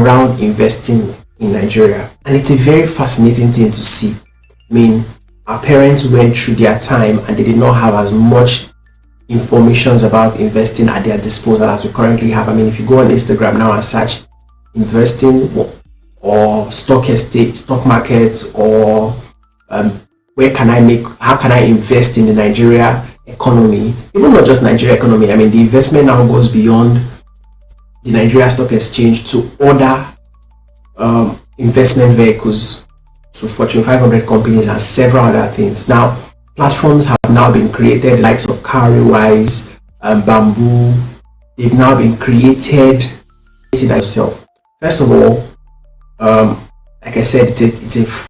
around investing in Nigeria, and it's a very fascinating thing to see. I mean, our parents went through their time and they did not have as much information about investing at their disposal as we currently have. I mean, if you go on Instagram now and search investing or stock estate, stock markets, or how can I invest in the Nigeria economy, even not just Nigeria economy. I mean, the investment now goes beyond the Nigeria Stock Exchange to other investment vehicles, to Fortune 500 companies and several other things. Now, platforms have now been created, likes of Cowrywise, Bamboo. They've now been created. See that yourself. First of all, like I said, it's a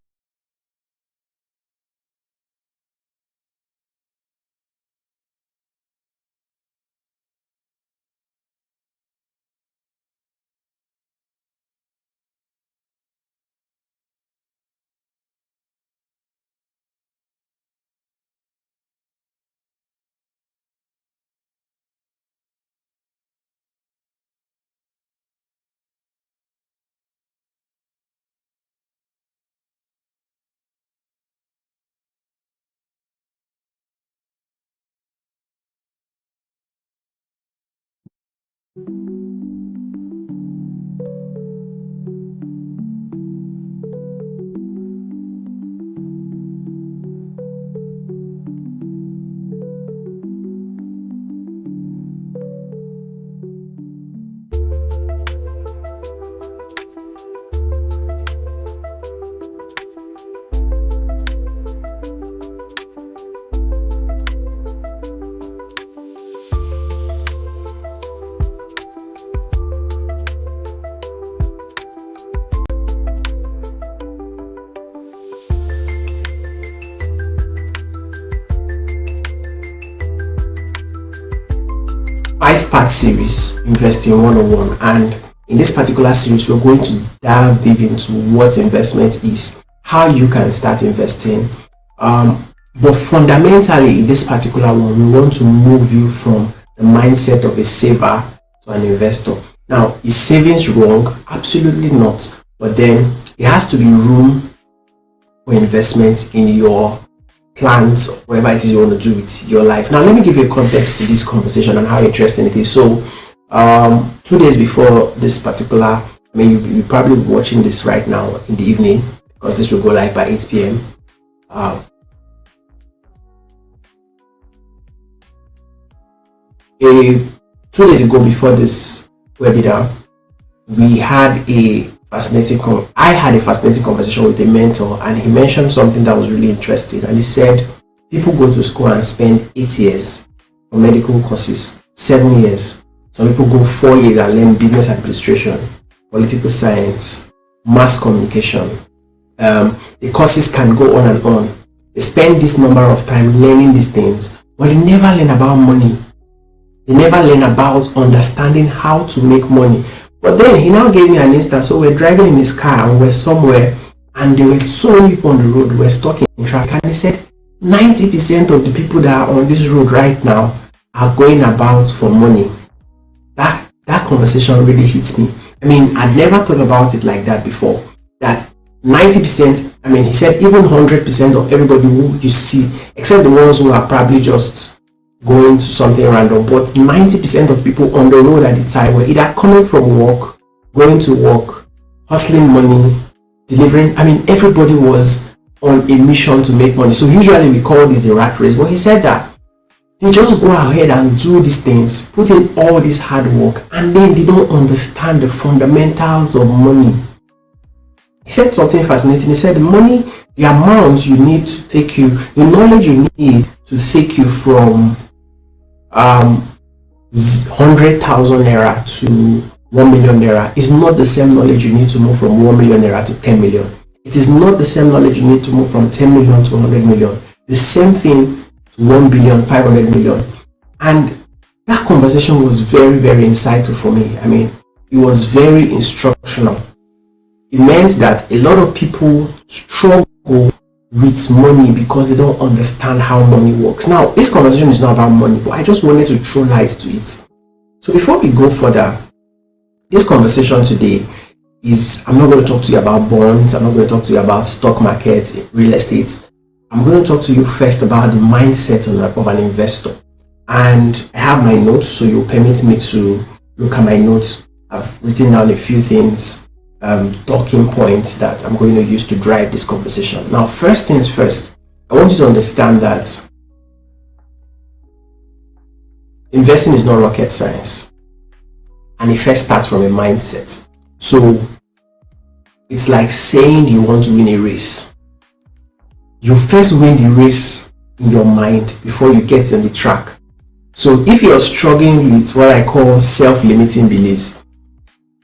5-part series, Investing 101, and in this particular series we're going to dive deep into what investment is, how you can start investing, but fundamentally in this particular one we want to move you from the mindset of a saver to an investor. Now, is savings wrong? Absolutely not, but then there has to be room for investment in your plans, whatever it is you want to do with your life. Now, let me give you a context to this conversation and how interesting it is. So 2 days before this particular, I mean, you're probably watching this right now in the evening, because this will go live by 8 p.m. 2 days ago, before this webinar, I had a fascinating conversation with a mentor, and he mentioned something that was really interesting. And he said people go to school and spend 8 years for medical courses, 7 years. Some people go 4 years and learn business administration, political science, mass communication. The courses can go on and on. They spend this number of time learning these things, but they never learn about money. They never learn about understanding how to make money. But then he now gave me an instance. So we're driving in his car and we're somewhere, and there were so many people on the road, we're stuck in traffic, and he said 90% of the people that are on this road right now are going about for money. That conversation really hits me. I mean, I'd never thought about it like that before. That 90%, I mean, he said even 100% of everybody who you see, except the ones who are probably just going to something random, but 90% of people on the road at the time were either coming from work, going to work, hustling money, delivering. I mean, everybody was on a mission to make money. So usually we call this the rat race, but he said that they just go ahead and do these things, put in all this hard work, and then they don't understand the fundamentals of money. He said something fascinating. He said money, the amount you need to take you, the knowledge you need to take you from 100,000 naira to 1 million naira is not the same knowledge you need to move from 1 million naira to 10 million. It is not the same knowledge you need to move from 10 million to 100 million. The same thing to 1 billion, 500 million. And that conversation was very, very insightful for me. I mean, it was very instructional. It meant that a lot of people struggle with money because they don't understand how money works. Now, this conversation is not about money, but I just wanted to throw light to it. So before we go further, this conversation today is, I'm not going to talk to you about bonds. I'm not going to talk to you about stock market, real estate. I'm going to talk to you first about the mindset of an investor. And I have my notes, so you'll permit me to look at my notes. I've written down a few things, talking points that I'm going to use to drive this conversation. Now, first things first, I want you to understand that investing is not rocket science, and it first starts from a mindset. So it's like saying you want to win a race. You first win the race in your mind before you get on the track. So if you're struggling with what I call self-limiting beliefs,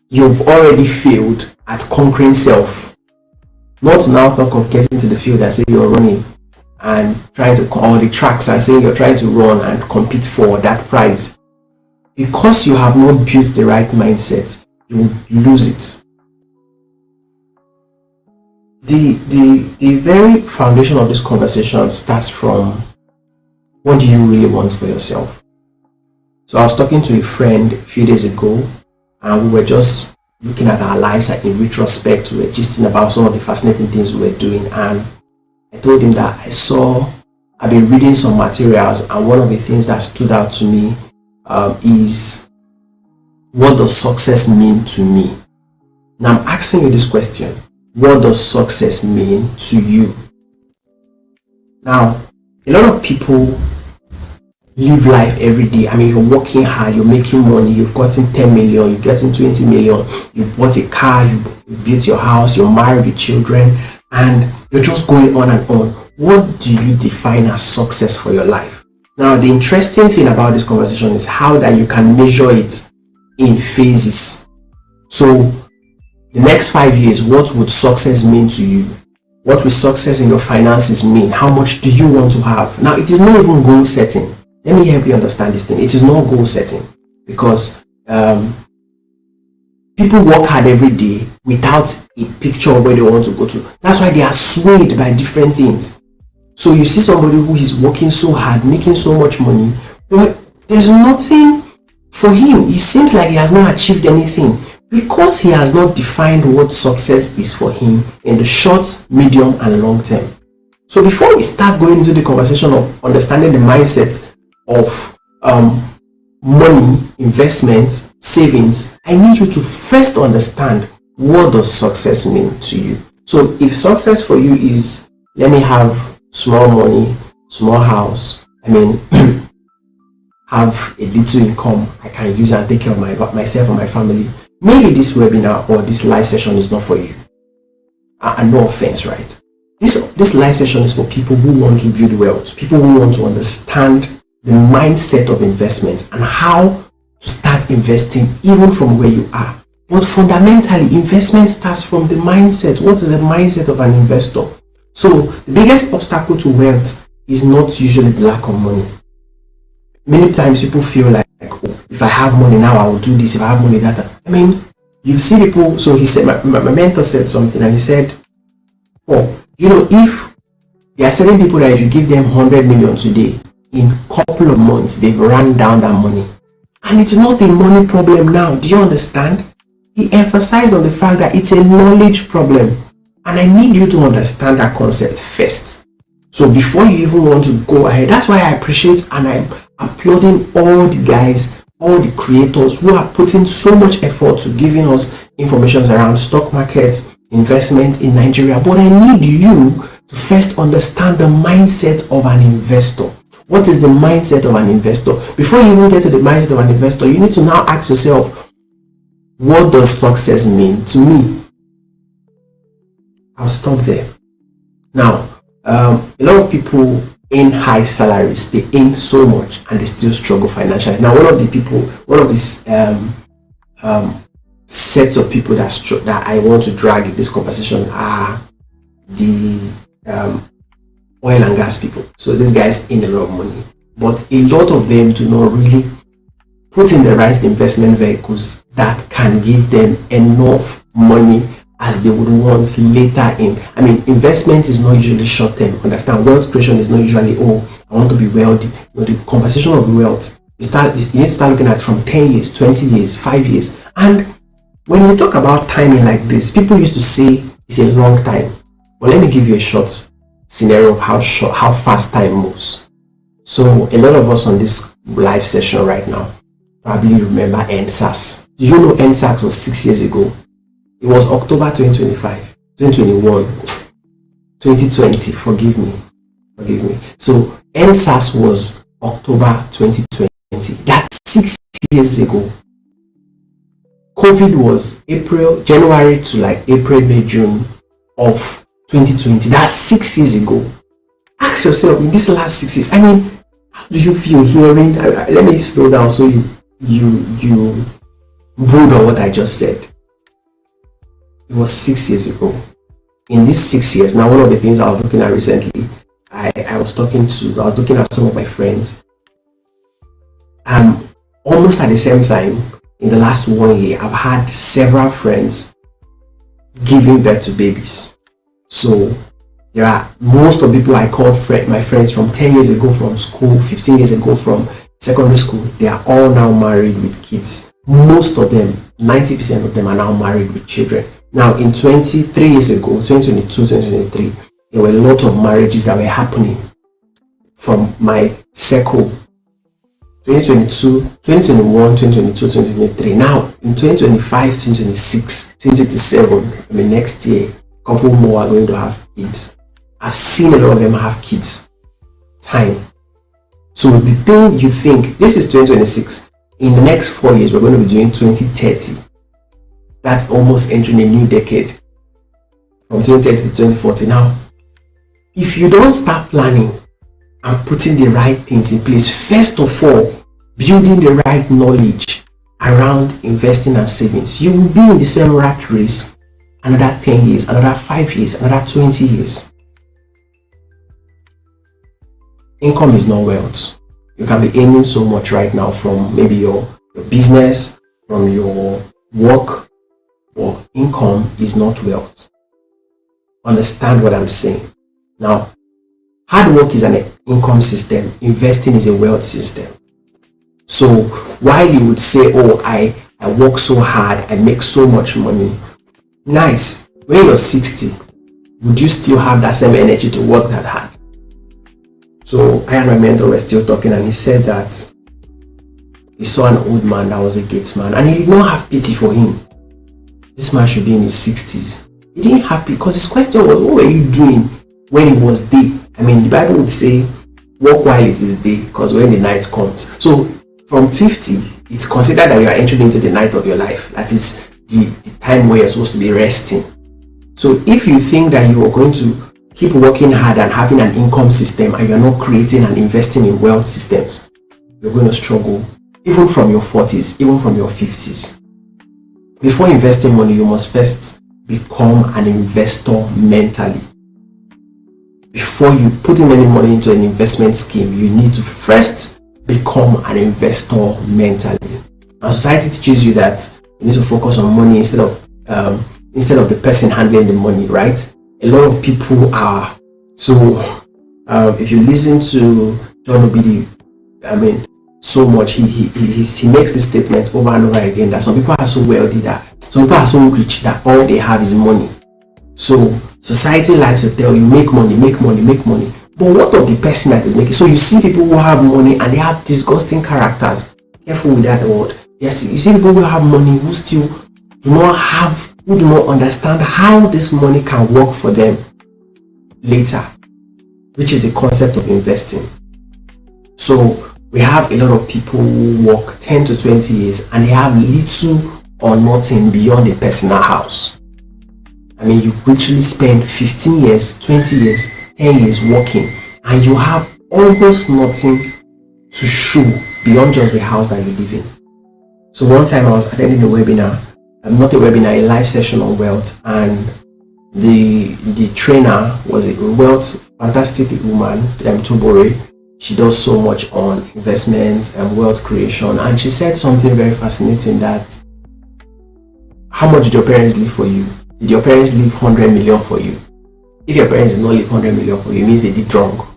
you've already failed at conquering self. Not to now talk of getting to the field and say you're running and trying to, or the tracks and saying you're trying to run and compete for that prize. Because you have not built the right mindset, you will lose it. The very foundation of this conversation starts from, what do you really want for yourself? So I was talking to a friend a few days ago, and we were just looking at our lives in retrospect. We were gisting about some of the fascinating things we were doing, and I told him that I've been reading some materials, and one of the things that stood out to me is, what does success mean to me? Now I'm asking you this question: what does success mean to you? Now, a lot of people live life every day. I mean, you're working hard, you're making money, you've gotten 10 million, you've gotten 20 million, you've bought a car, you've built your house, you're married with children, and you're just going on and on. What do you define as success for your life? Now, the interesting thing about this conversation is how that you can measure it in phases. So the next 5 years, what would success mean to you? What will success in your finances mean? How much do you want to have? Now, it is not even goal setting. Let me help you understand this thing. It is not goal setting, because people work hard every day without a picture of where they want to go to. That's why they are swayed by different things. So you see somebody who is working so hard, making so much money, but there's nothing for him. It seems like he has not achieved anything, because he has not defined what success is for him in the short, medium, and long term. So before we start going into the conversation of understanding the mindset of money, investment, savings, I need you to first understand, what does success mean to you? So if success for you is, let me have small money, small house, I mean, have a little income I can use and take care of myself and my family, maybe this webinar or this live session is not for you. And no offense, right? This live session is for people who want to build wealth, people who want to understand the mindset of investment and how to start investing even from where you are. But fundamentally, investment starts from the mindset. What is the mindset of an investor? So the biggest obstacle to wealth is not usually the lack of money. Many times people feel like, oh, if I have money now, I will do this. If I have money, that. I mean, you see people. So he said, my mentor said something, and he said, oh, you know, if there are certain people that if you give them 100 million today, in a couple of months, they've run down that money. And it's not a money problem now. Do you understand? He emphasized on the fact that it's a knowledge problem. And I need you to understand that concept first. So before you even want to go ahead, that's why I appreciate and I'm applauding all the guys, all the creators who are putting so much effort to giving us information around stock markets, investment in Nigeria. But I need you to first understand the mindset of an investor. What is the mindset of an investor? Before you even get to the mindset of an investor, you need to now ask yourself, what does success mean to me? I'll stop there. Now, a lot of people earn high salaries. They earn so much and they still struggle financially. Now, one of these sets of people that I want to drag in this conversation are the oil and gas people. So these guys earn a lot of money, but a lot of them do not really put in the right investment vehicles that can give them enough money as they would want later in. I mean, investment is not usually short term. Understand, wealth creation is not usually, oh, I want to be wealthy. You know, the conversation of wealth, you need to start looking at from 10 years, 20 years, 5 years. And When we talk about timing like this, people used to say it's a long time. But let me give you a short scenario of how fast time moves. So a lot of us on this live session right now probably remember NSAS. Did you know NSAS was 6 years ago? It was October 2025, 2021, 2020. Forgive me. So NSAS was October 2020. That's 6 years ago. COVID was January to like April, May, June of 2020. That's 6 years ago. Ask yourself, in these last 6 years, I mean, how do you feel hearing? Let me slow down so you brood on what I just said. It was 6 years ago. In these 6 years, now one of the things I was looking at recently, I was looking at some of my friends. Almost at the same time, in the last 1 year, I've had several friends giving birth to babies. So there are most of the people I call my friends from 10 years ago from school, 15 years ago from secondary school, they are all now married with kids. Most of them, 90% of them are now married with children. Now in 23 years ago, 2022, 2023, there were a lot of marriages that were happening from my circle. 2022, 2021, 2022, 2023. Now in 2025, 2026, 2027, I mean next year, a couple more are going to have kids. I've seen a lot of them have kids. Time. So the thing you think, this is 2026. In the next 4 years, we're going to be doing 2030. That's almost entering a new decade. From 2030 to 2040. Now, if you don't start planning and putting the right things in place, first of all, building the right knowledge around investing and savings, you will be in the same rat race another 10 years, another 5 years, another 20 years. Income is not wealth. You can be earning so much right now from maybe your business, from your work, but income is not wealth. Understand what I'm saying. Now, hard work is an income system. Investing is a wealth system. So while you would say, oh, I work so hard, I make so much money. Nice. When you're 60, would you still have that same energy to work that hard? So I and my mentor were still talking, and he said that he saw an old man that was a gates man, and he did not have pity for him. This man should be in his 60s. He didn't have pity because his question was, what were you doing when it was day? I mean, the Bible would say, work while it is day, because when the night comes. So from 50, it's considered that you are entering into the night of your life. That is the time where you're supposed to be resting. So if you think that you are going to keep working hard and having an income system and you're not creating and investing in wealth systems, you're going to struggle even from your 40s, even from your 50s. Before investing money, you must first become an investor mentally. Before you put in any money into an investment scheme, you need to first become an investor mentally. And society teaches you that you need to focus on money instead of the person handling the money, right? A lot of people are. So if you listen to John Obidi, I mean, so much, he makes this statement over and over again that some people are so wealthy, that some people are so rich that all they have is money. So society likes to tell you, make money, make money, make money. But what of the person that is making? So you see people who have money and they have disgusting characters. Careful with that word. Yes, you see people who have money who still do not understand how this money can work for them later, which is the concept of investing. So we have a lot of people who work 10 to 20 years and they have little or nothing beyond a personal house. I mean, you literally spend 15 years, 20 years, 10 years working, and you have almost nothing to show beyond just the house that you live in. So one time I was attending a webinar, not a webinar, a live session on wealth, and the trainer was a wealth, fantastic woman, Tobore. She does so much on investment and wealth creation, and she said something very fascinating, that how much did your parents leave for you? Did your parents leave 100 million for you? If your parents did not leave 100 million for you, it means they did wrong.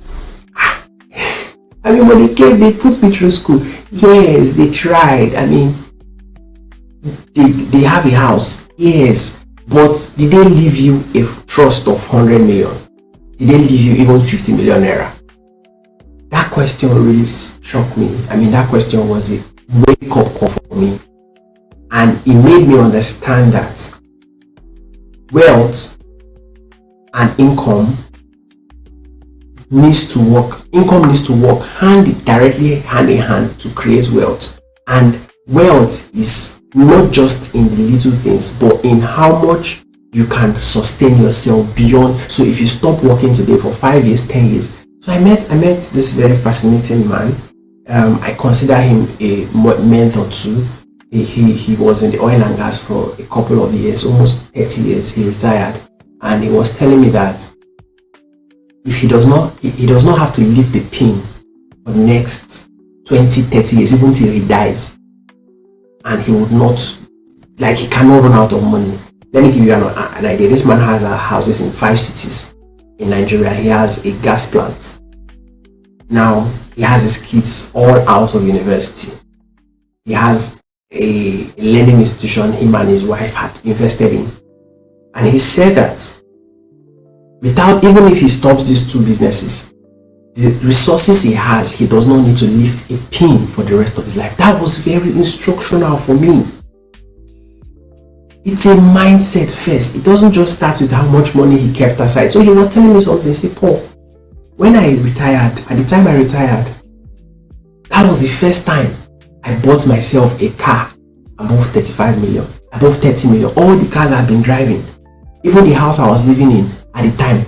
I mean, when they came, they put me through school. Yes, they tried. I mean, they have a house, yes, but did they leave you a trust of 100 million? Did they leave you even 50 million naira? That question really struck me. I mean, that question was a wake-up call for me, and it made me understand that wealth and income needs to work. Income needs to work directly hand in hand to create wealth. And wealth is not just in the little things, but in how much you can sustain yourself beyond. So if you stop working today for 5 years, 10 years. So I met this very fascinating man. I consider him a mentor too. He was in the oil and gas for a couple of years, almost 30 years. He retired, and he was telling me that if he does not have to live the pain for the next 20, 30 years, even till he dies, and he would not, like, he cannot run out of money. Let me give you an idea. This man has houses in 5 cities in Nigeria. He has a gas plant. Now he has his kids all out of university. He has a learning institution him and his wife had invested in, and he said that even if he stops these 2 businesses, the resources he has, he does not need to lift a pin for the rest of his life. That was very instructional for me. It's a mindset first. It doesn't just start with how much money he kept aside. So he was telling me something. He said, Paul, when I retired, at the time I retired, that was the first time I bought myself a car above 35 million, above 30 million. All the cars I've been driving, even the house I was living in at the time,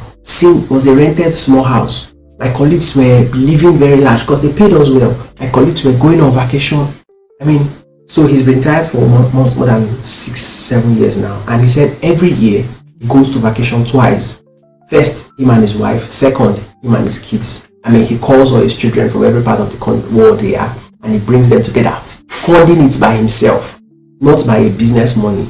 was a rented small house. My colleagues were living very large because they paid us well. My colleagues were going on vacation. I mean, so he's been retired for almost more than 6-7 years now. And he said every year he goes to vacation twice. First, him and his wife. Second, him and his kids. I mean, he calls all his children from every part of the world they are, and he brings them together, funding it by himself, not by a business money,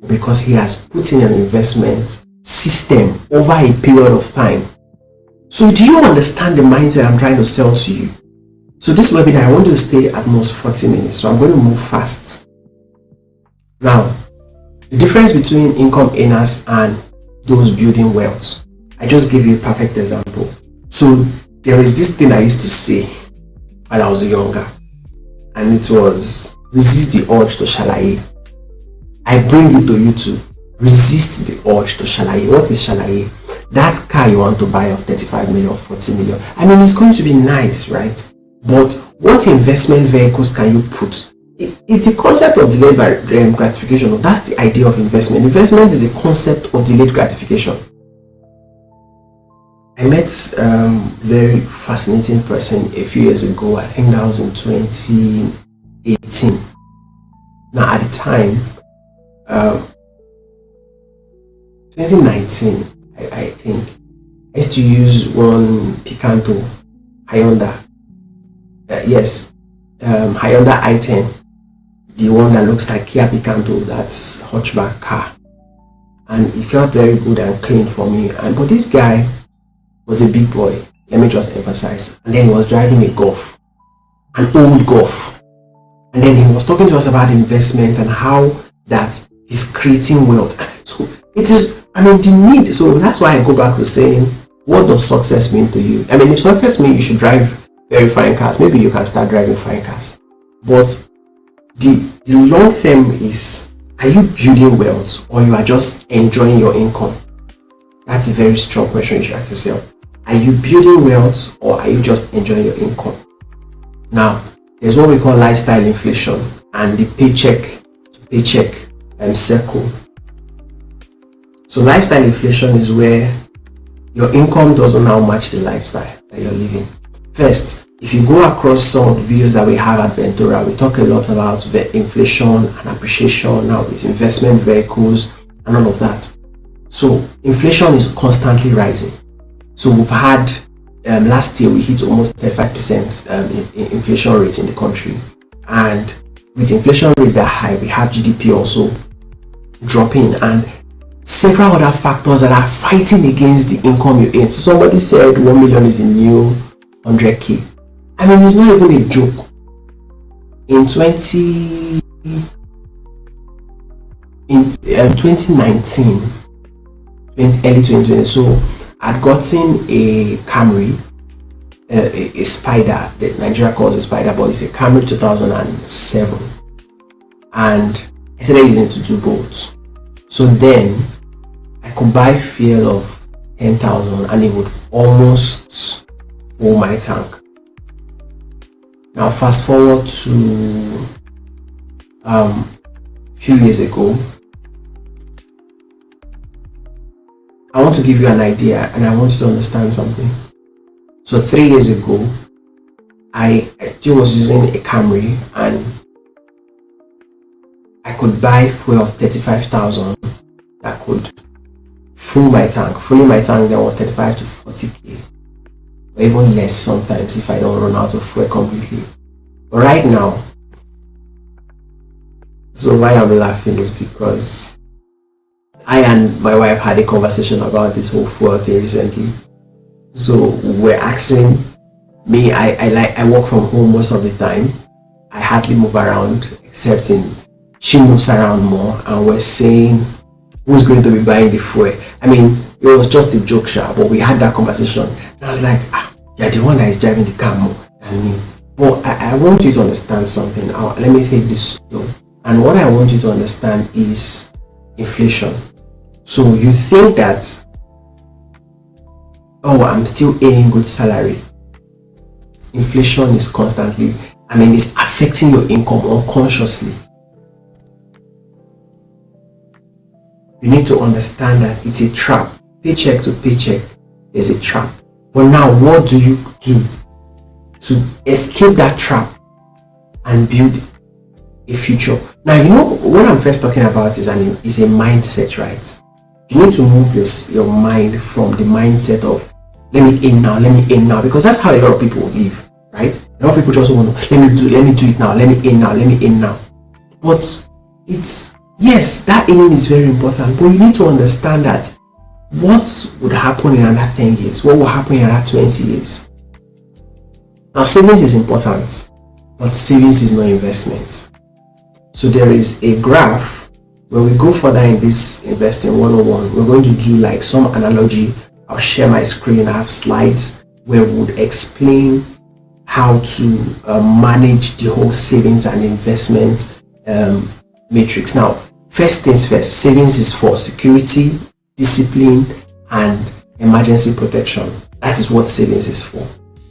because he has put in an investment system over a period of time. So do you understand the mindset I'm trying to sell to you? So this webinar, I want you to stay at most 40 minutes. So I'm going to move fast. Now, the difference between income earners and those building wealth. I just gave you a perfect example. So there is this thing I used to say while I was younger, and it was resist the urge to shalaye. I bring it to you to resist the urge to shalaye. What is shalaye? That car you want to buy of 35 million, 40 million. I mean, it's going to be nice, right? But what investment vehicles can you put? It's the concept of delayed gratification. That's the idea of investment. Investment is a concept of delayed gratification. I met a very fascinating person a few years ago. I think that was in 2018. Now at the time, 2019, I think, I used to use one Picanto Hyundai. Yes, Hyundai i10, the one that looks like Kia Picanto, that's hatchback car, and it felt very good and clean for me. But this guy was a big boy, let me just emphasize, and then he was driving a Golf, an old Golf, and then he was talking to us about investment and how that he's creating wealth. So it is, I mean, the need. So that's why I go back to saying, what does success mean to you? I mean, if success means you should drive very fine cars, maybe you can start driving fine cars. But the long term is, are you building wealth or you are just enjoying your income? That's a very strong question you should ask yourself. Are you building wealth or are you just enjoying your income? Now, there's what we call lifestyle inflation and the paycheck to paycheck circle. So lifestyle inflation is where your income doesn't now match the lifestyle that you're living. First, if you go across some of the videos that we have at Ventura, we talk a lot about inflation and appreciation now with investment vehicles and all of that. So inflation is constantly rising. So we've had, last year we hit almost 35% in inflation rate in the country. And with inflation rate that high, we have GDP also dropping and several other factors that are fighting against the income you earn. So somebody said 1 million is a new 100k. I mean, it's not even a joke. In in 2019, early 2020. So I'd gotten a Camry, a Spider, that Nigeria calls a Spider, but it's a Camry 2007, and I started using it to do boats. So then I could buy fuel of 10,000 and it would almost fill my tank. Now fast forward to few years ago. I want to give you an idea and I want you to understand something. So 3 years ago, I still was using a Camry and I could buy fuel of 35,000 that could fill my tank. Filling my tank then was 35 to 40k, or even less sometimes if I don't run out of fuel completely. But right now, so why I'm laughing is because I and my wife had a conversation about this whole fuel thing recently. So we're asking me, I work from home most of the time. I hardly move around except she moves around more, and we're saying who's going to be buying the fuel. I mean, it was just a joke, but we had that conversation. And I was like, you're the one that is driving the car more than me. Well, I want you to understand something. Let me take this slow. And what I want you to understand is inflation. So you think that, oh, I'm still earning good salary. Inflation is constantly, it's affecting your income unconsciously. You need to understand that it's a trap. Paycheck to paycheck, there's a trap. But now, what do you do to escape that trap and build a future? Now, what I'm first talking about is a mindset, right? You need to move your mind from the mindset of let me in now, because that's how a lot of people live, right? A lot of people just want to let me do it now, let me in now. But yes, that in is very important, but you need to understand that what would happen in another 10 years, what will happen in another 20 years. Now, savings is important, but savings is not investment. So there is a graph. When we go further in this investing 101, we're going to do like some analogy. I'll share my screen. I have slides where we would explain how to manage the whole savings and investment matrix. Now, first things first, savings is for security, discipline, and emergency protection. That is what savings is for.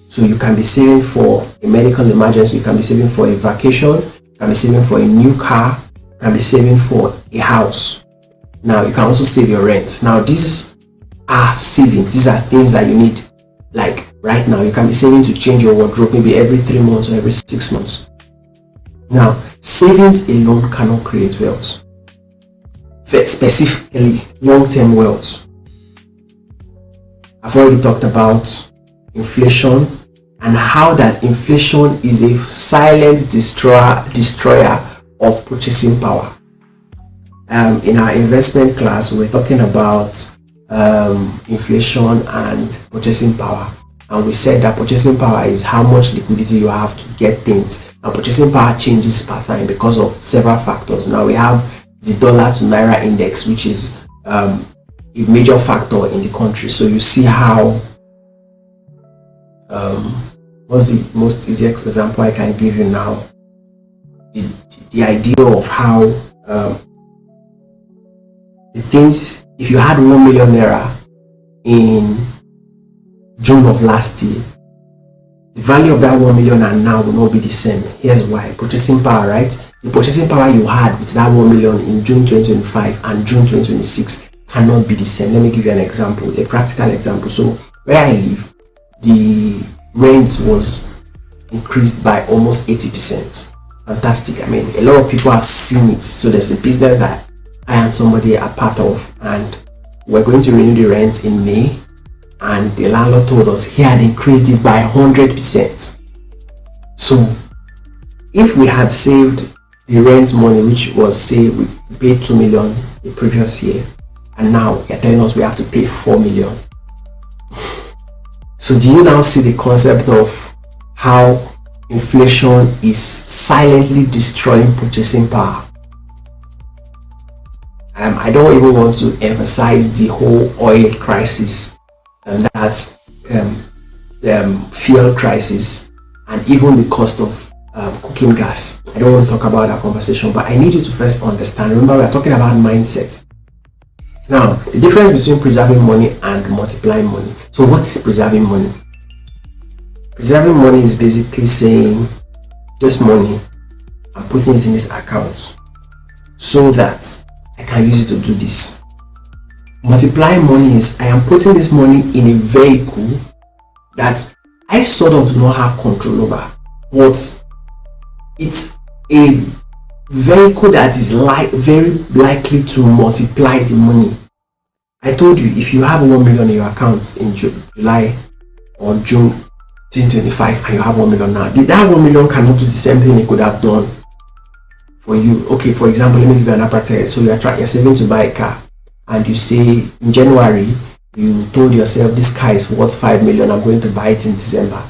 So you can be saving for a medical emergency, you can be saving for a vacation, you can be saving for a new car, you can be saving for a house. Now you can also save your rent. Now these are savings, these are things that you need. Like right now, you can be saving to change your wardrobe maybe every 3 months or every 6 months. Now, savings alone cannot create wealth. Specifically, long-term wealth. I've already talked about inflation and how that inflation is a silent destroyer of purchasing power. In our investment class, we're talking about inflation and purchasing power, and we said that purchasing power is how much liquidity you have to get things, and purchasing power changes per time because of several factors. Now we have the dollar to naira index, which is a major factor in the country. So you see how what's the most easiest example I can give you now? The idea of how the things, if you had 1 million naira in June of last year, the value of that 1 million and now will not be the same. Here's why. Purchasing power, right? The purchasing power you had with that 1 million in June 2025 and June 2026 cannot be the same. Let me give you an example, a practical example. So where I live, the rent was increased by almost 80%. Fantastic. I mean, a lot of people have seen it. So there's a business that I and somebody are part of, and we're going to renew the rent in May, and the landlord told us he had increased it by 100%. So if we had saved the rent money, which was, say, we paid 2 million the previous year, and now you're telling us we have to pay 4 million. So do you now see the concept of how inflation is silently destroying purchasing power? I don't even want to emphasize the whole oil crisis, and that's fuel crisis, and even the cost of cooking gas. I don't want to talk about that conversation, but I need you to first understand. Remember, we are talking about mindset. Now, the difference between preserving money and multiplying money. So what is preserving money? Preserving money is basically saying, this money, I'm putting it in this account so that I can use it to do this. Multiplying money is, I am putting this money in a vehicle that I sort of do not have control over, but it's a vehicle that is very likely to multiply the money. I told you, if you have 1 million in your account in July or June 2025 and you have 1 million now, that 1 million cannot do the same thing it could have done for you. Okay, for example, let me give you an practice. So you're saving to buy a car, and you say in January you told yourself, this car is worth 5 million, I'm going to buy it in December,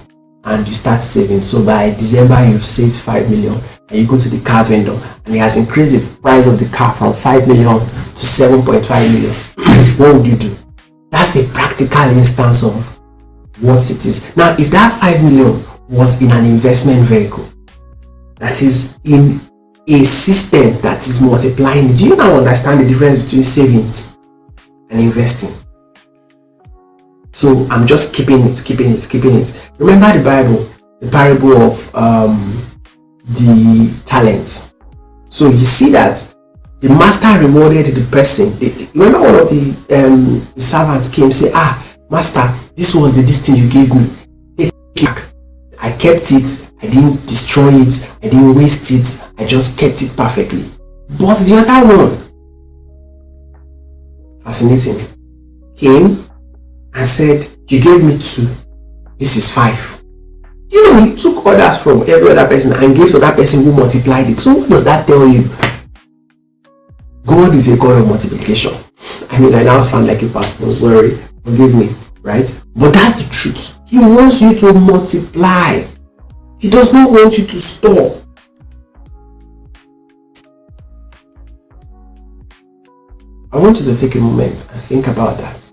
and you start saving. So by December you've saved 5 million, and you go to the car vendor and he has increased the price of the car from 5 million to 7.5 million. What would you do? That's a practical instance of what it is. Now, if that 5 million was in an investment vehicle, that is in a system that is multiplying, do you now understand the difference between savings and investing? So I'm just keeping it. Remember the Bible, the parable of the talents. So you see that the master rewarded the person. Remember, one of the servants came and said, master, this was the thing you gave me. Take it back. I kept it. I didn't destroy it. I didn't waste it. I just kept it perfectly. But the other one, fascinating, came and said, you gave me 2. This is 5. You know, he took orders from every other person and gave to that person who multiplied it. So what does that tell you? God is a God of multiplication. I mean, I now sound like a pastor, sorry, forgive me, right? But that's the truth. He wants you to multiply. He does not want you to store. I want you to take a moment and think about that.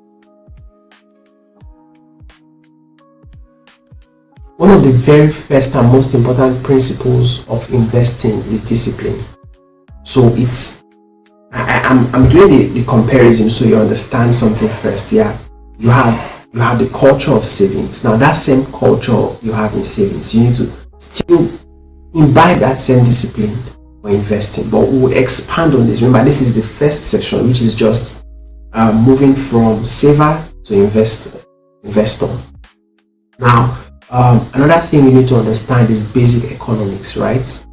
One of the very first and most important principles of investing is discipline. So it's, I'm doing the comparison so you understand something first. Yeah, you have the culture of savings. Now that same culture you have in savings, you need to still imbibe that same discipline for investing. But we will expand on this. Remember, this is the first section, which is just moving from saver to investor. Now, another thing you need to understand is basic economics, right?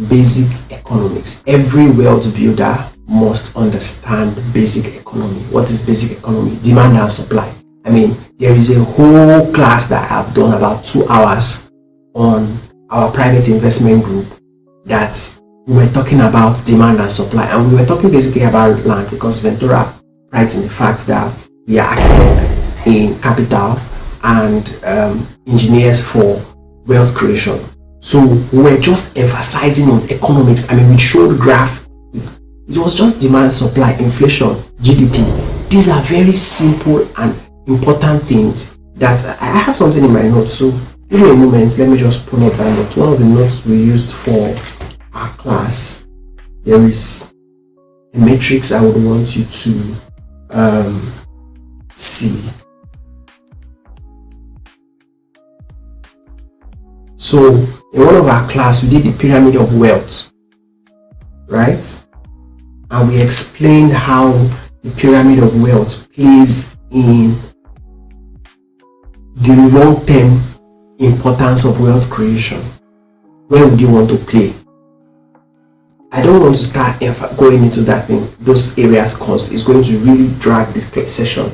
Basic economics. Every wealth builder must understand basic economy. What is basic economy? Demand and supply. I mean, there is a whole class that I've done about 2 hours on our private investment group that we were talking about demand and supply, and we were talking basically about land, because Ventura writes in the fact that we are architects in capital and engineers for wealth creation. So we're just emphasizing on economics. I mean, we showed graph. It was just demand, supply, inflation, GDP. These are very simple and important things that I have something in my notes. So give me a moment. Let me just pull up that note. One of the notes we used for our class. There is a matrix I would want you to see. So in one of our class, we did the pyramid of wealth, right? And we explained how the pyramid of wealth plays in the long-term importance of wealth creation. Where would you want to play? I don't want to start going into that thing, those areas, because it's going to really drag this session.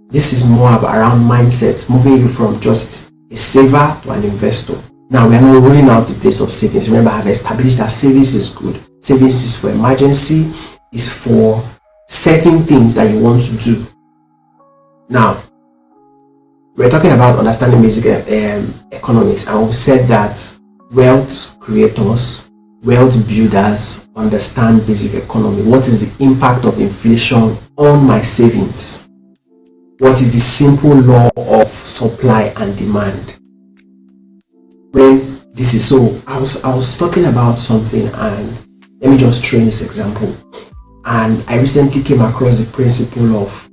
This is more about around mindsets, moving you from just a saver to an investor. Now we are not rolling out the place of savings. Remember, I've established that savings is good. Savings is for emergency, is for certain things that you want to do. Now, we're talking about understanding basic economics, and we said that wealth creators wealth builders understand basic economy. What is the impact of inflation on my savings? What is the simple law of supply and demand? When this is so, I was talking about something, and let me just throw in this example. And I recently came across the principle of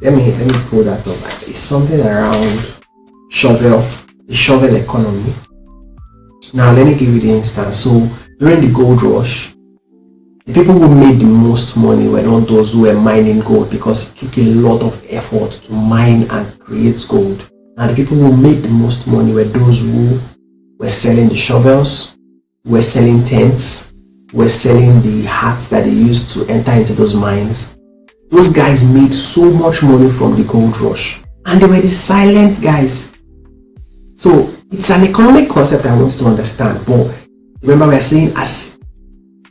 let me pull that up. It's something around the shovel economy. Now let me give you the instance. So during the gold rush, the people who made the most money were not those who were mining gold, because it took a lot of effort to mine and create gold. Now the people who made the most money were those who were selling the shovels, were selling tents, were selling the hats that they used to enter into those mines. Those guys made so much money from the gold rush, and they were the silent guys. So it's an economic concept I want to understand. But remember, we are saying, as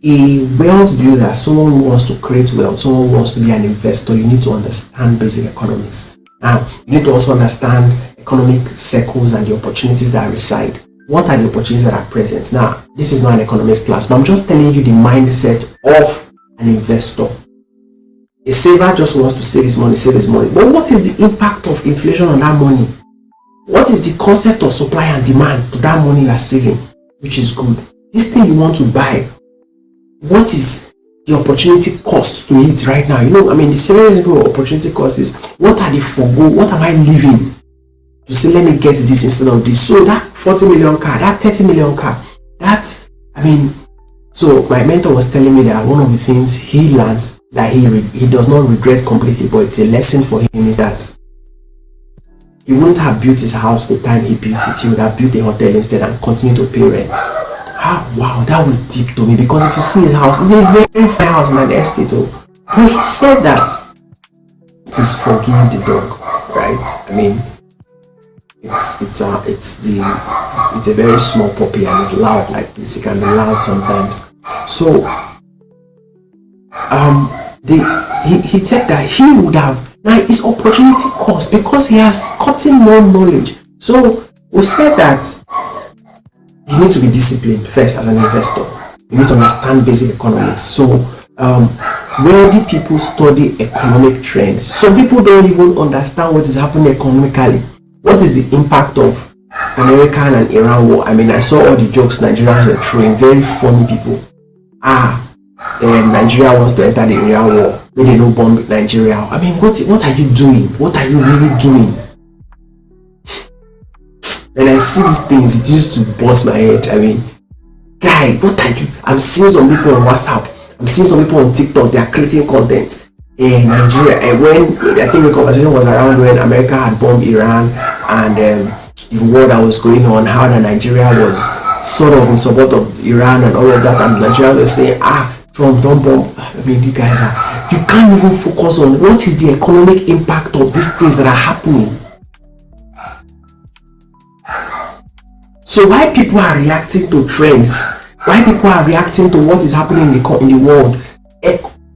a wealth builder, someone who wants to create wealth, someone who wants to be an investor, you need to understand basic economics. Now, you need to also understand economic circles and the opportunities that reside. What are the opportunities that are present? Now, this is not an economics class, but I'm just telling you the mindset of an investor. A saver just wants to save his money. But what is the impact of inflation on that money? What is the concept of supply and demand to that money you are saving, which is good? This thing you want to buy, what is the opportunity cost to it right now? The serious opportunity cost is, what are the forgo? What am I leaving to say, let me get this instead of this? So that 40 million car, that 30 million car, so my mentor was telling me that one of the things he learns that he does not regret completely, but it's a lesson for him, is that he wouldn't have built his house the time he built it. He would have built a hotel instead and continue to pay rent. Wow, that was deep to me, because if you see his house, it's a very fine house in an estate. But he said that, please forgive the dog, right? It's a very small puppy, and it's loud like this. It can be loud sometimes. So he said that he would have, now it's opportunity cost, because he has gotten more knowledge. So we said that you need to be disciplined first as an investor. You need to understand basic economics. So wealthy people study economic trends. Some people don't even understand what is happening economically. What is the impact of American and Iran war? I saw all the jokes Nigerians were throwing, very funny people. Nigeria wants to enter the Iran war, when they don't bomb Nigeria. What are you doing? What are you really doing? When I see these things, it used to bust my head. Guy, what are you? I'm seeing some people on WhatsApp, I'm seeing some people on TikTok, they are creating content in Nigeria. And when I think the conversation was around when America had bombed Iran, and the war that was going on, how that Nigeria was sort of in support of Iran and all of that, and Nigeria was saying, Trump, don't bomb. You guys you can't even focus on what is the economic impact of these things that are happening. So why people are reacting to trends, why people are reacting to what is happening in the world,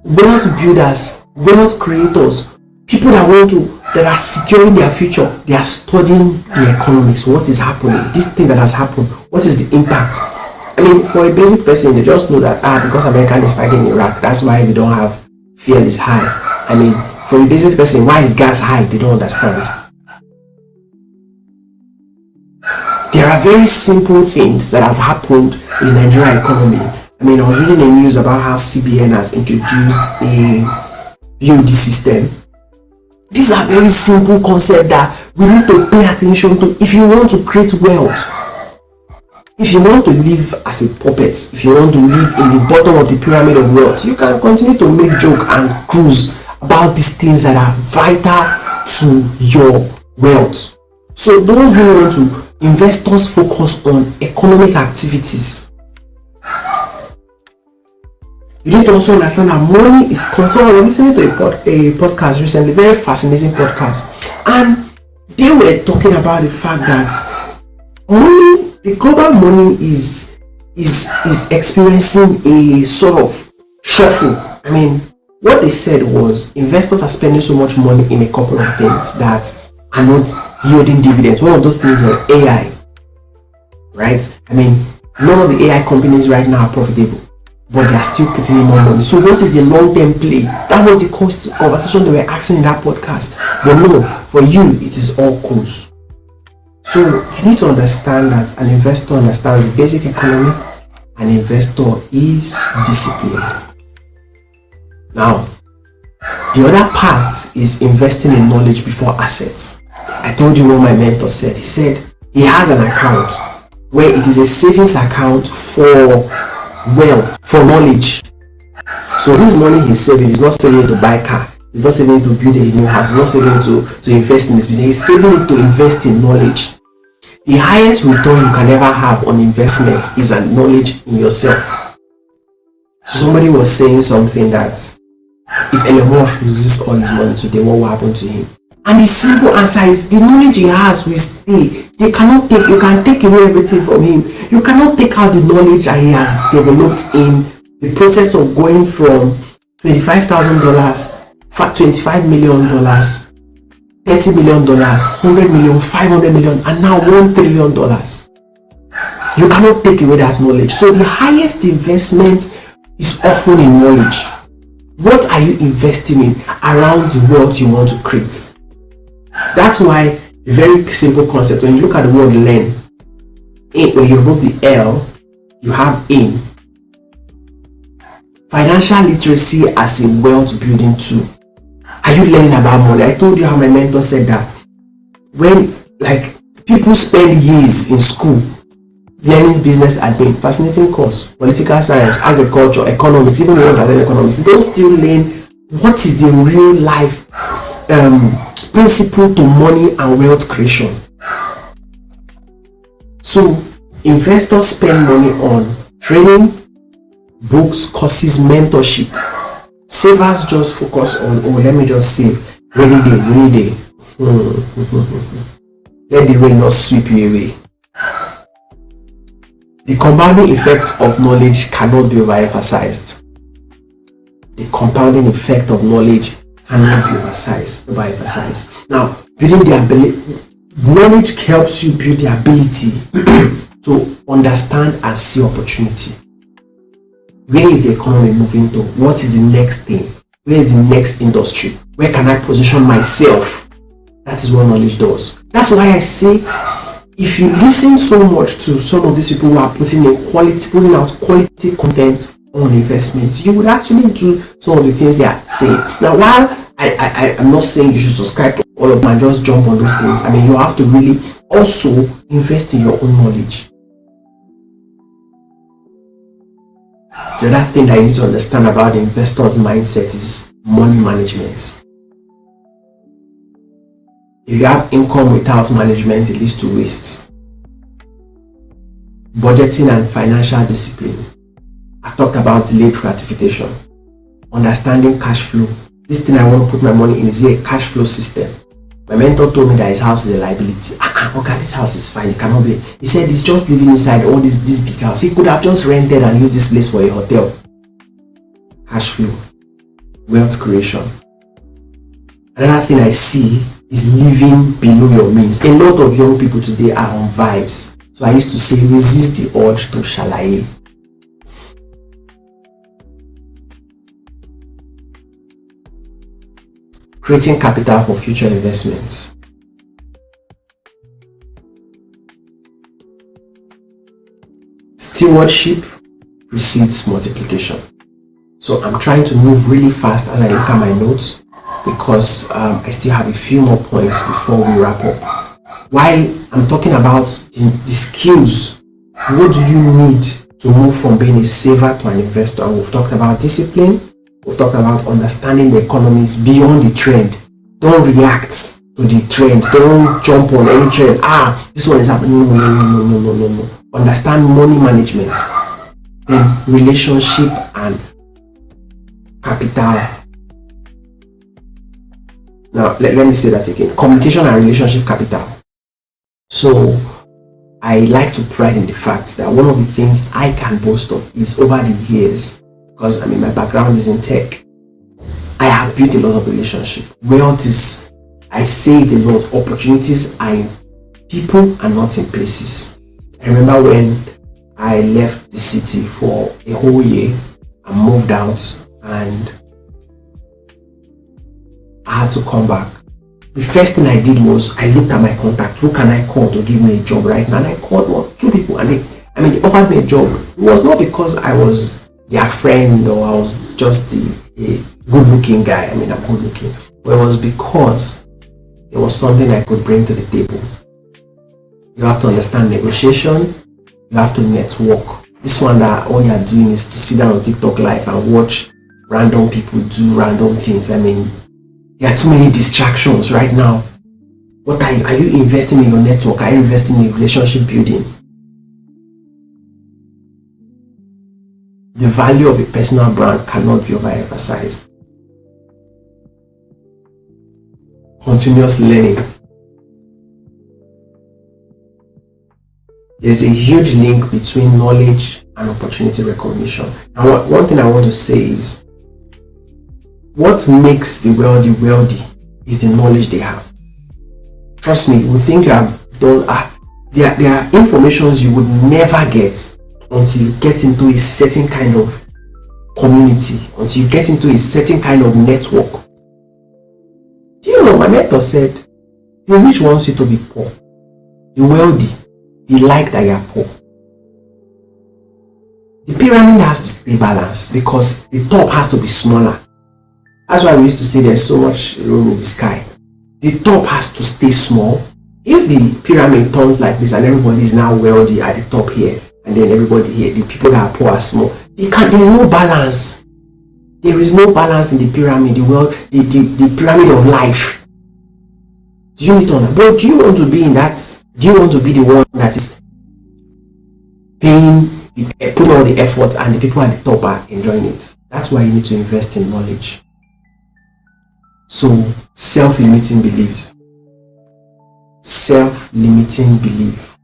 wealth builders, wealth creators, people that are securing their future, they are studying the economics. What is happening? This thing that has happened, what is the impact? For a basic person, they just know that because America is fighting Iraq, that's why we don't have fuel is high. For a basic person, why is gas high? They don't understand. There are very simple things that have happened in the Nigerian economy. I was reading the news about how CBN has introduced a BOD system. These are very simple concepts that we need to pay attention to if you want to create wealth. If you want to live as a puppet, if you want to live in the bottom of the pyramid of wealth, you can continue to make joke and cruise about these things that are vital to your wealth. So those who want to, investors focus on economic activities. You need to also understand that money is constant. I was listening to a podcast recently, very fascinating podcast, and they were talking about the fact that money, the global money is experiencing a sort of shuffle. What they said was investors are spending so much money in a couple of things that are not yielding dividends. One of those things are AI, right? I mean, none of the AI companies right now are profitable, but they are still putting in more money. So what is the long-term play? That was the conversation they were asking in that podcast. But no, for you, it is all cruise. So you need to understand that an investor understands the basic economy. An investor is disciplined. Now, the other part is investing in knowledge before assets. I told you what my mentor said. He said he has an account where it is a savings account for wealth, for knowledge. So this money he's saving, he's not saving it to buy a car, he's not saving it to build a new house, he's not saving it to invest in this business, he's saving it to invest in knowledge. The highest return you can ever have on investment is a knowledge in yourself. So somebody was saying something that if Elon Musk loses all his money today, what will happen to him? And the simple answer is the knowledge he has will stay. You can take away everything from him. You cannot take out the knowledge that he has developed in the process of going from $25,000, $25 million, $30 million, $100 million, $500 million, and now $1 trillion. You cannot take away that knowledge. So the highest investment is often in knowledge. What are you investing in around the world you want to create? That's why a very simple concept, when you look at the word learn, when you remove the L, you have in. Financial literacy as a wealth building tool. Are you learning about money? I told you how my mentor said that when people spend years in school learning business admin, fascinating course, political science, agriculture, economics, even the ones that learn economics, they don't still learn what is the real life principle to money and wealth creation. So investors spend money on training, books, courses, mentorship. Savers just focus on, let me just save. Rainy day. Let the rain not sweep you away. The compounding effect of knowledge cannot be overemphasized. The compounding effect of knowledge cannot be overemphasized. Now, building the ability, knowledge helps you build the ability to understand and see opportunity. Where is the economy moving to? What is the next thing? Where is the next industry? Where can I position myself? That is what knowledge does. That's why I say, if you listen so much to some of these people who are putting out quality content on investment, you would actually do some of the things they are saying. Now, while I'm not saying you should subscribe to all of them and just jump on those things, I mean, you have to really also invest in your own knowledge. The other thing that you need to understand about the investor's mindset is money management. If you have income without management, it leads to waste. Budgeting and financial discipline. I've talked about delayed gratification. Understanding cash flow. This thing I want to put my money in is a cash flow system. My mentor told me that his house is a liability. Okay, this house is fine. It cannot be. He said he's just living inside all this big house. He could have just rented and used this place for a hotel. Cash flow, wealth creation. Another thing I see is living below your means. A lot of young people today are on vibes. So I used to say, resist the urge to shalaye. Creating capital for future investments. Stewardship precedes multiplication. So I'm trying to move really fast as I look at my notes because I still have a few more points before we wrap up. While I'm talking about the skills, what do you need to move from being a saver to an investor? And we've talked about discipline. We've talked about understanding the economies beyond the trend. Don't react to the trend. Don't jump on any trend. This one is happening. No. Understand money management. Then relationship and capital. Now, let me say that again. Communication and relationship capital. So, I like to pride in the fact that one of the things I can boast of is over the years, because my background is in tech, I have built a lot of relationship. Wealth is, I say it a lot. Opportunities are in people and not in places. I remember when I left the city for a whole year and moved out, and I had to come back. The first thing I did was I looked at my contact. Who can I call to give me a job right now? And I called 2 people, and they offered me a job. It was not because I was their friend or I was just a good-looking guy. I'm good-looking, but it was because it was something I could bring to the table. You have to understand negotiation. You have to network. This one that all you're doing is to sit down on TikTok live and watch random people do random things. There are too many distractions right now. What are you investing in your network? Are you investing in relationship building? The value of a personal brand cannot be overemphasized. Continuous learning. There's a huge link between knowledge and opportunity recognition. Now, one thing I want to say is, what makes the wealthy is the knowledge they have. Trust me, you think you have done, there are informations you would never get until you get into a certain kind of community, until you get into a certain kind of network. Do you know, my mentor said, the rich wants you to be poor. The wealthy, they like that you are poor. The pyramid has to stay balanced because the top has to be smaller. That's why we used to say there's so much room in the sky. The top has to stay small. If the pyramid turns like this and everybody is now wealthy at the top here, and then everybody here, the people that are poor are small, there is no balance. There is no balance in the pyramid, the pyramid of life. Do you need to understand? But do you want to be in that? Do you want to be the one that is putting all the effort and the people at the top are enjoying it? That's why you need to invest in knowledge. So, self-limiting belief. Self-limiting belief.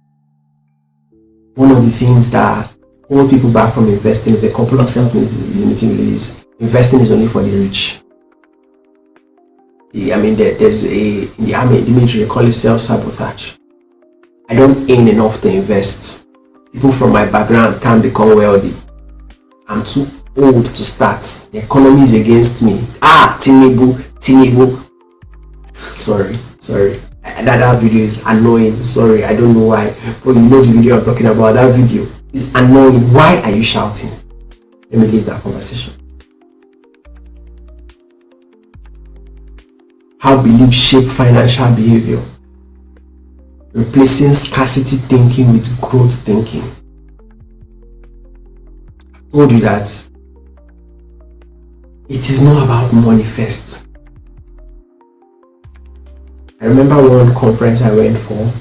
One of the things that hold people back from investing is a couple of self-limiting beliefs. Investing is only for the rich. There's in the army, the military, they call it self-sabotage. I don't earn enough to invest. People from my background can't become wealthy. I'm too old to start. The economy is against me. Tinubu. Sorry. That video is annoying. Sorry, I don't know why. But you know the video I'm talking about. That video is annoying. Why are you shouting? Let me leave that conversation. How beliefs shape financial behavior. Replacing scarcity thinking with growth thinking. I told you that it is not about money first. I remember one conference I went for.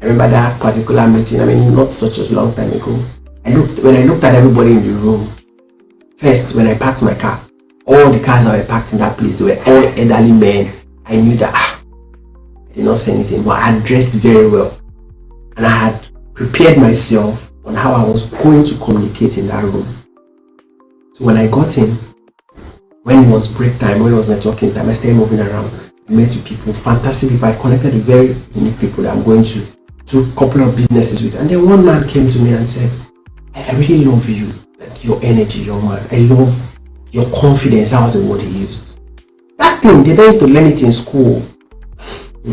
I remember that particular meeting, not such a long time ago. When I looked at everybody in the room, first when I parked my car, all the cars that were parked in that place, they were all elderly men. I knew that I did not say anything, but I had dressed very well. And I had prepared myself on how I was going to communicate in that room. So when I got in, when it was break time, when it was networking time, I started moving around. I met with people, fantastic people. I connected with very unique people that I'm going to do a couple of businesses with. And then one man came to me and said, I really love you, your energy, your mind. I love your confidence. That was the word he used. That thing, they don't used to learn it in school. They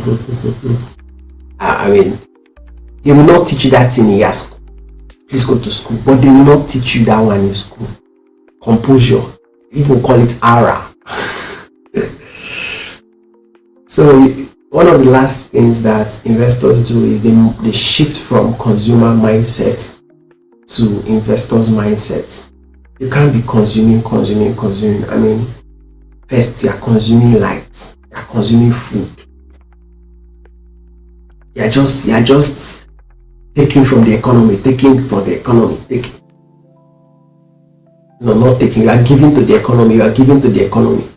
will not teach you that thing in your school. Please go to school. But they will not teach you that one in school. Composure. People call it aura. So one of the last things that investors do is they shift from consumer mindset to investors mindset. You can't be consuming. First you are consuming light, you are consuming food. You are just taking from the economy, not taking, you are giving to the economy,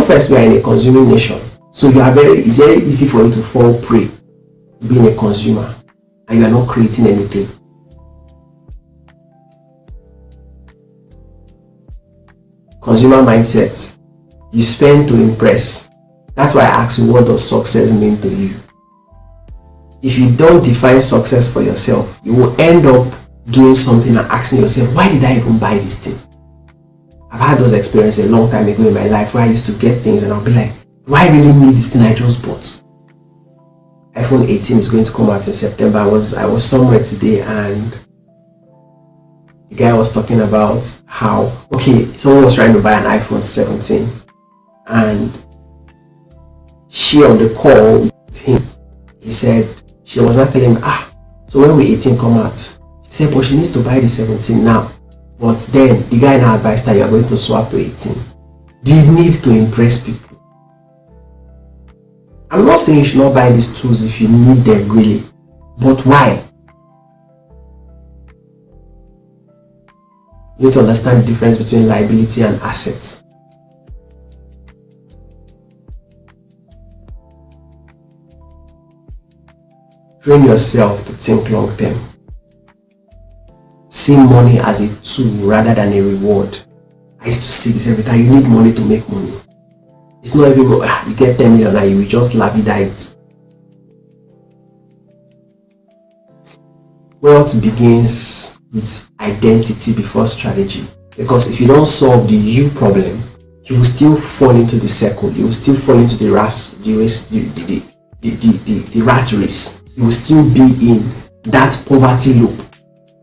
First we are in a consuming nation. So it's very easy for you to fall prey being a consumer and you are not creating anything. Consumer mindset. You spend to impress. That's why I ask you, what does success mean to you? If you don't define success for yourself, you will end up doing something and asking yourself, why did I even buy this thing? I've had those experiences a long time ago in my life where I used to get things and I'll be like, do I really need this thing I just bought? iPhone 18 is going to come out in September. I was somewhere today and the guy was talking about how, someone was trying to buy an iPhone 17 and she on the call with him, he said, she was not telling him, so when will 18 come out? She said, but she needs to buy the 17 now. But then the guy now advised that you are going to swap to 18. The need to impress people. I'm not saying you should not buy these tools if you need them really, but why? You need to understand the difference between liability and assets. Train yourself to think long term. See money as a tool rather than a reward. I used to see this every time. You need money to make money. It's not even you get 10 million and you will just lapidate. Wealth begins with identity before strategy. Because if you don't solve the you problem, you will still fall into the circle. You will still fall into the rat race. You will still be in that poverty loop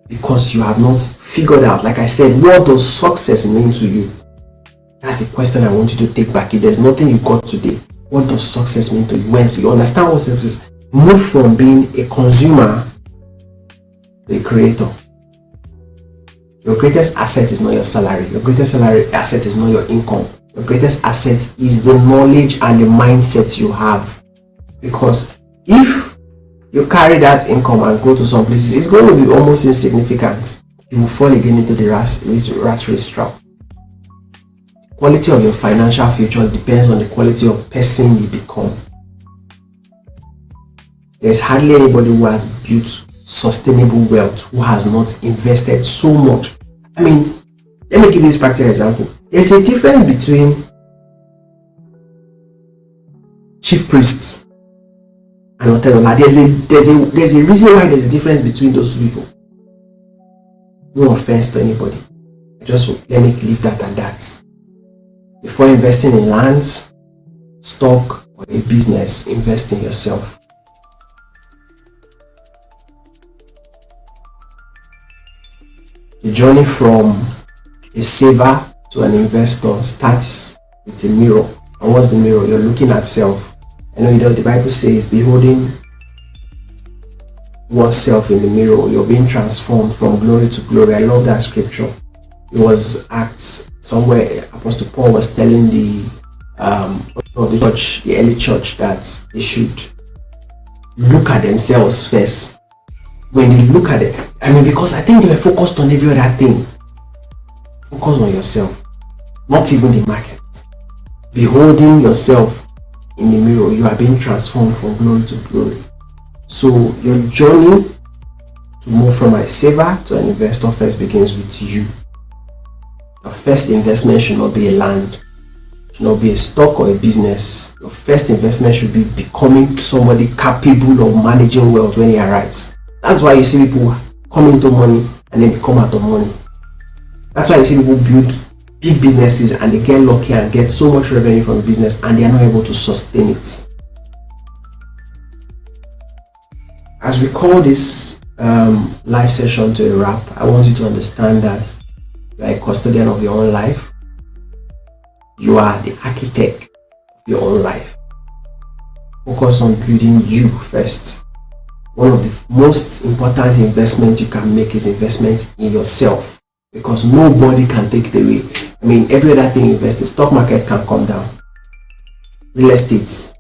because you have not figured out, like I said, what does success mean to you? That's the question I want you to take back. If there's nothing you got today, what does success mean to you? Once you understand what success is, move from being a consumer to a creator. Your greatest asset is not your salary. Your greatest asset is not your income. Your greatest asset is the knowledge and the mindset you have. Because if you carry that income and go to some places, it's going to be almost insignificant. You will fall again into the rat race trap. The quality of your financial future depends on the quality of person you become. There's hardly anybody who has built sustainable wealth who has not invested so much. I mean, let me give you this practical example. There's a difference between chief priests and Otedola. There's a reason why there's a difference between those two people. No offense to anybody. Just let me leave that at that. Before investing in lands, stock, or a business, invest in yourself. The journey from a saver to an investor starts with a mirror. And what's the mirror? You're looking at self. I know the Bible says, beholding oneself in the mirror, you're being transformed from glory to glory. I love that scripture. It was Acts somewhere. Apostle Paul was telling the church, the early church, that they should look at themselves first. When you look at it, because I think they were focused on every other thing. Focus on yourself, not even the market. Beholding yourself in the mirror, you are being transformed from glory to glory. So your journey to move from a saver to an investor first begins with you. Your first investment should not be a land, should not be a stock or a business. Your first investment should be becoming somebody capable of managing wealth when he arrives. That's why you see people come into money and then become out of money. That's why you see people build big businesses and they get lucky and get so much revenue from the business and they are not able to sustain it. As we call this live session to a wrap, I want you to understand that you are a custodian of your own life. You are the architect of your own life. Focus on building you first. One of the most important investments you can make is investment in yourself, because nobody can take it away. Every other thing you invest in, stock market can come down. Real estate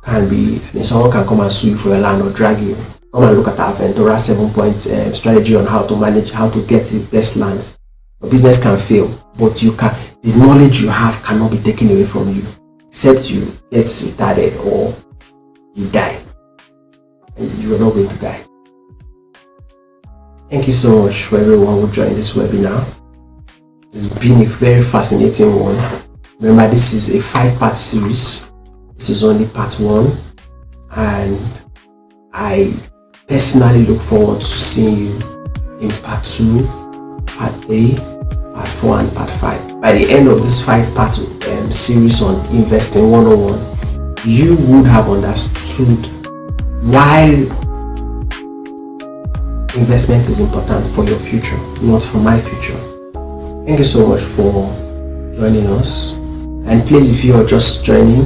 can be, someone can come and sue you for your land or drag you. Come and look at our Ventura 7-point strategy on how to get the best lands. Your business can fail, but the knowledge you have cannot be taken away from you, except you get retarded or you die. And you are not going to die. Thank you so much for everyone who joined this webinar. It's been a very fascinating one. Remember, this is a 5-part series. This is only part 1, and I personally look forward to seeing you in part 2, part 3, part 4, and part 5. By the end of this 5-part series on Investing 101, you would have understood why investment is important for your future, not for my future. Thank you so much for joining us. And please, if you are just joining,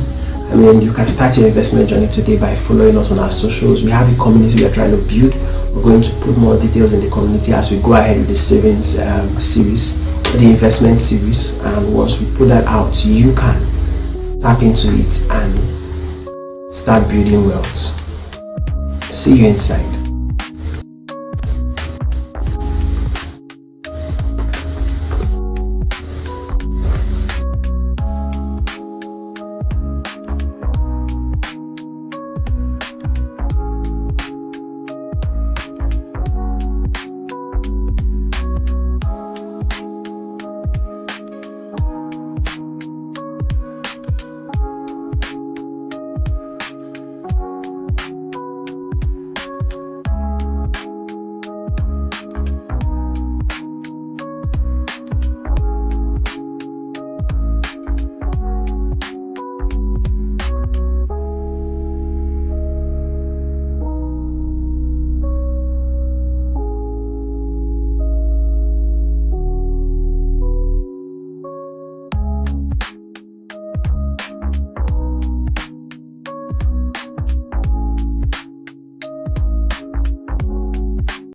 you can start your investment journey today by following us on our socials. We have a community we are trying to build. We're going to put more details in the community as we go ahead with the savings series, the investment series. And once we put that out, you can tap into it and start building wealth. See you inside.